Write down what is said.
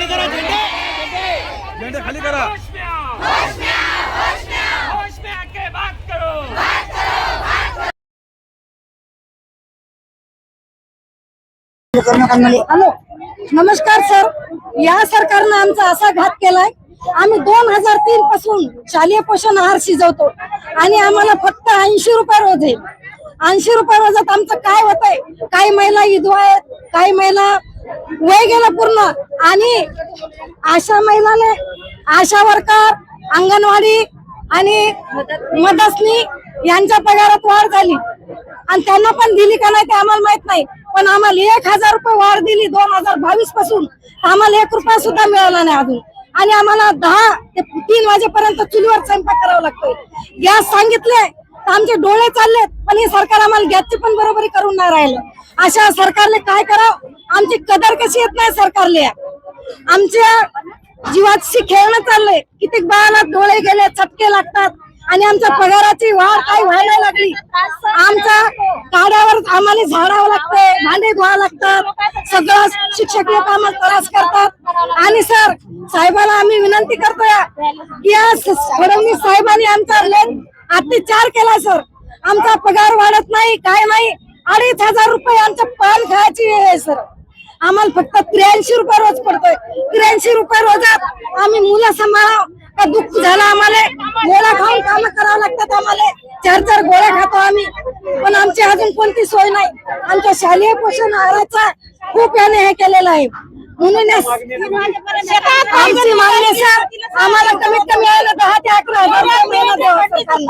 खाली करा, झंडे खाली करा। होश में आके बात करो। हॅलो, नमस्कार सर। या सरकारनं आमचा असा घात केलाय, आम्ही 2003 पासून शालेय पोषण आहार शिजवतो आणि आम्हाला फक्त 80 रुपये रोज आहे। 80 रुपये रोजात आमचं काय होतंय? काही महिला विधवा आहेत, काही महिला वय गेलं पूर्ण, आणि आशा महिलाने, आशा वर्कर, अंगणवाडी आणि मदतनी यांच्या पगारात वाढ झाली आणि त्यांना पण दिली का नाही ते आम्हाला माहित नाही, पण आम्हाला 1000 रुपये वाढ दिली 2022 पासून। आम्हाला 1 रुपया सुद्धा मिळाला नाही अजून, आणि आम्हाला 10 ते 3 वाजेपर्यंत चुलीवर स्वयंपाक करावा लागतोय। गॅस सांगितले तर आमचे डोळे चाललेत, पण हे सरकार आम्हाला गॅसची पण बरोबरी करून नाही राहिलं। अशा सरकारने काय करावं? आमची कदर कशी येत नाही सरकारले। आमच्या जीवाची खेळणं चाललंय, कित्येक बाळाला डोळे गेले, चटके लागतात आणि आमच्या पगाराची वाढ काही व्हायला लागली। आमच्या काड्यावर आम्हाला झाडावं लागतंय, भांडे धुवा लागतात, सगळं शिक्षक लोक आम्हाला त्रास करतात। आणि सर साहेबांना आम्ही विनंती करतोय की या फडणवीस साहेबांनी आमचा लय अत्याचार केला सर। आमचा पगार वाढत नाही, काय नाही, 2500 रुपये आमच्या पान खायची आहे सर। आम्हाला फक्त 83 रुपये रोज पडतोय। 83 रुपये रोजात आम्ही मुलं सांभाळाव का दुःख झालं आम्हाला। गोळ्या खाऊन काम करावं लागतात आम्हाला, 4 गोळ्या खातो आम्ही, पण आमची अजून कोणती सोय नाही। आमच्या शालेय पोषण आहाराचा खूप याने हे केलेलं आहे, म्हणून आमची मागणी सर, आम्हाला कमीत कमी 10 ते 11 हजार रुपये महिना द्यावा सरकारने।